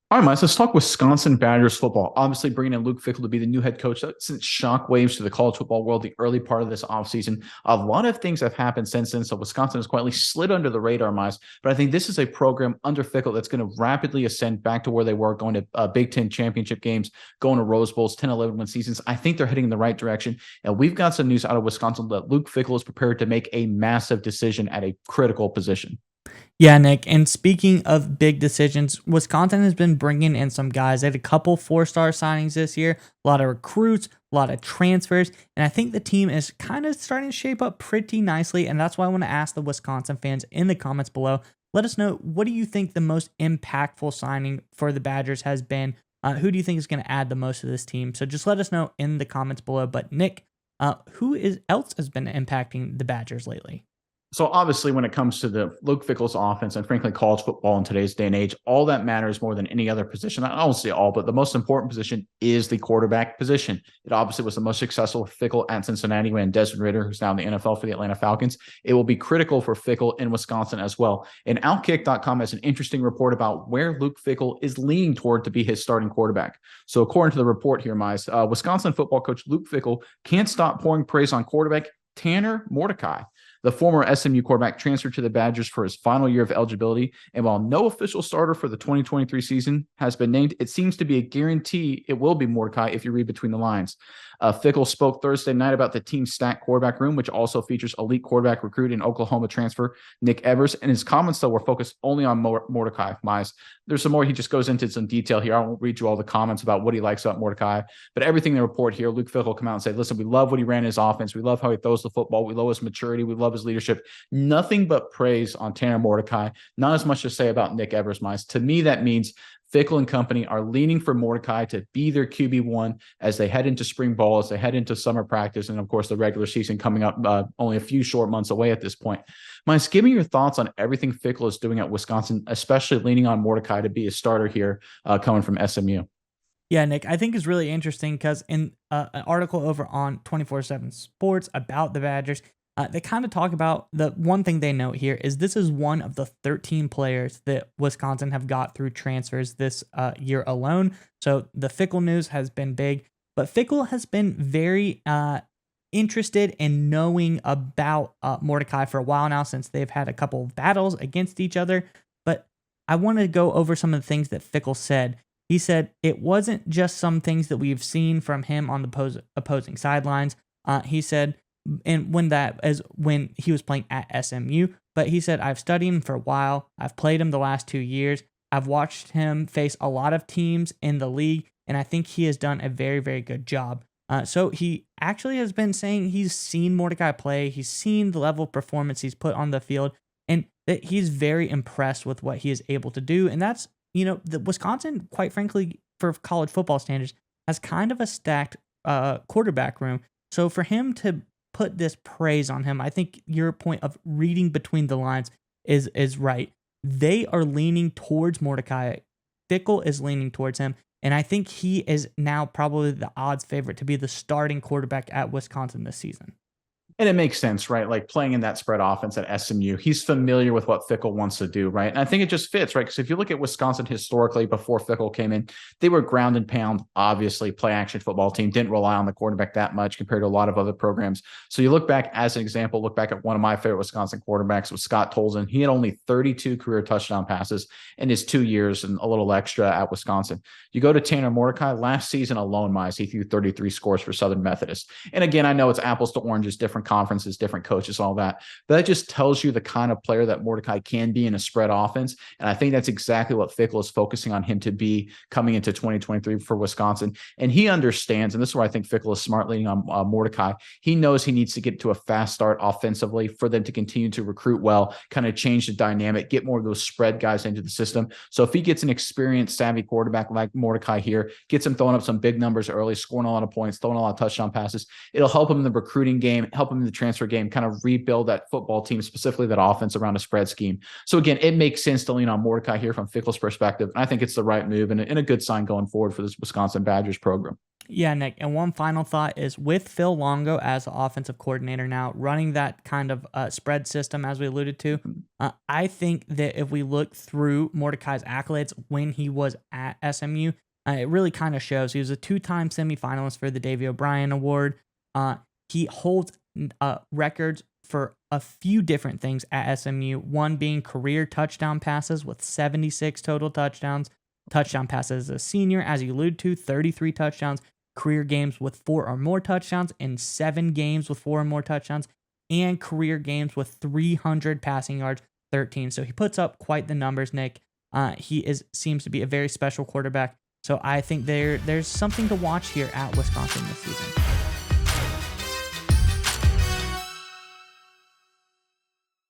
All right, Miles, let's talk Wisconsin Badgers football. Obviously, bringing in Luke Fickell to be the new head coach that sent shockwaves to the college football world the early part of this offseason. A lot of things have happened since then, so Wisconsin has quietly slid under the radar, Miles. But I think this is a program under Fickell that's going to rapidly ascend back to where they were, going to Big Ten championship games, going to Rose Bowls, 10, 11 win seasons. I think they're heading in the right direction. And we've got some news out of Wisconsin that Luke Fickell is prepared to make a massive decision at a critical position. Yeah, Nick. And speaking of big decisions, Wisconsin has been bringing in some guys. They had a couple four-star signings this year, a lot of recruits, a lot of transfers, and I think the team is kind of starting to shape up pretty nicely. And that's why I want to ask the Wisconsin fans in the comments below. Let us know, what do you think the most impactful signing for the Badgers has been? Who do you think is going to add the most to this team? So just let us know in the comments below. But Nick, who else has been impacting the Badgers lately? So obviously, when it comes to the Luke Fickell's offense and frankly college football in today's day and age, all that matters more than any other position. I don't say all, but the most important position is the quarterback position. It obviously was the most successful for Fickell at Cincinnati when Desmond Ridder, who's now in the NFL for the Atlanta Falcons. It will be critical for Fickell in Wisconsin as well. And Outkick.com has an interesting report about where Luke Fickell is leaning toward to be his starting quarterback. So according to the report here, Mize, Wisconsin football coach Luke Fickell can't stop pouring praise on quarterback Tanner Mordecai. The former SMU quarterback transferred to the Badgers for his final year of eligibility, and while no official starter for the 2023 season has been named, it seems to be a guarantee it will be Mordecai if you read between the lines. Fickell spoke Thursday night about the team's stacked quarterback room, which also features elite quarterback recruit and Oklahoma transfer Nick Evers, and his comments, though, were focused only on Mordecai. Mize, there's some more. He just goes into some detail here. I won't read you all the comments about what he likes about Mordecai, but everything they report here, Luke Fickell come out and say, listen, we love what he ran in his offense. We love how he throws the football. We love his maturity. We love his leadership. Nothing but praise on Tanner Mordecai. Not as much to say about Nick Evers, Mize. To me, that means Fickell and company are leaning for Mordecai to be their QB1 as they head into spring ball, as they head into summer practice, and of course the regular season coming up only a few short months away at this point. Miles, give me your thoughts on everything Fickell is doing at Wisconsin, especially leaning on Mordecai to be a starter here coming from SMU. Yeah, Nick, I think is really interesting because in an article over on 24/7 Sports about the Badgers, they kind of talk about the one thing they note here is this is one of the 13 players that Wisconsin have got through transfers this year alone. So the Fickell news has been big, but Fickell has been very interested in knowing about Mordecai for a while now since they've had a couple of battles against each other. But I want to go over some of the things that Fickell said. He said it wasn't just some things that we've seen from him on the opposing sidelines. He said, and when he was playing at SMU, but he said, I've studied him for a while. I've played him the last 2 years. I've watched him face a lot of teams in the league, and I think he has done a very, very good job. So he actually has been saying he's seen Mordecai play. He's seen the level of performance he's put on the field, and that he's very impressed with what he is able to do. And that's, the Wisconsin, quite frankly, for college football standards, has kind of a stacked quarterback room. So for him to put this praise on him, I think your point of reading between the lines is right. They are leaning towards Mordecai. Fickell is leaning towards him. And I think he is now probably the odds favorite to be the starting quarterback at Wisconsin this season. And it makes sense, right? Like playing in that spread offense at SMU, he's familiar with what Fickell wants to do, right? And I think it just fits, right? Because if you look at Wisconsin historically before Fickell came in, they were ground and pound, obviously play action football team, didn't rely on the quarterback that much compared to a lot of other programs. So you look back as an example, look back at one of my favorite Wisconsin quarterbacks was Scott Tolzien. He had only 32 career touchdown passes in his 2 years and a little extra at Wisconsin. You go to Tanner Mordecai, last season alone, Mize, he threw 33 scores for Southern Methodist. And again, I know it's apples to oranges, different conferences, different coaches, all that. But that just tells you the kind of player that Mordecai can be in a spread offense. And I think that's exactly what Fickell is focusing on him to be coming into 2023 for Wisconsin. And he understands, and this is where I think Fickell is smart leaning on Mordecai. He knows he needs to get to a fast start offensively for them to continue to recruit well, kind of change the dynamic, get more of those spread guys into the system. So if he gets an experienced, savvy quarterback like Mordecai here, gets him throwing up some big numbers early, scoring a lot of points, throwing a lot of touchdown passes, it'll help him in the recruiting game, help him in the transfer game, kind of rebuild that football team, specifically that offense around a spread scheme. So again, it makes sense to lean on Mordecai here from Fickell's perspective. And I think it's the right move and a good sign going forward for this Wisconsin Badgers program. Yeah, Nick. And one final thought is with Phil Longo as the offensive coordinator now, running that kind of spread system, as we alluded to, I think that if we look through Mordecai's accolades when he was at SMU, it really kind of shows. He was a 2-time semifinalist for the Davy O'Brien Award. He holds records for a few different things at SMU, one being career touchdown passes with 76 total touchdowns, touchdown passes as a senior, as you alluded to, 33 touchdowns, career games with 4 or more touchdowns, and 7 games with 4 or more touchdowns, and career games with 300 passing yards, 13. So he puts up quite the numbers, Nick. He seems to be a very special quarterback. So I think there's something to watch here at Wisconsin this season.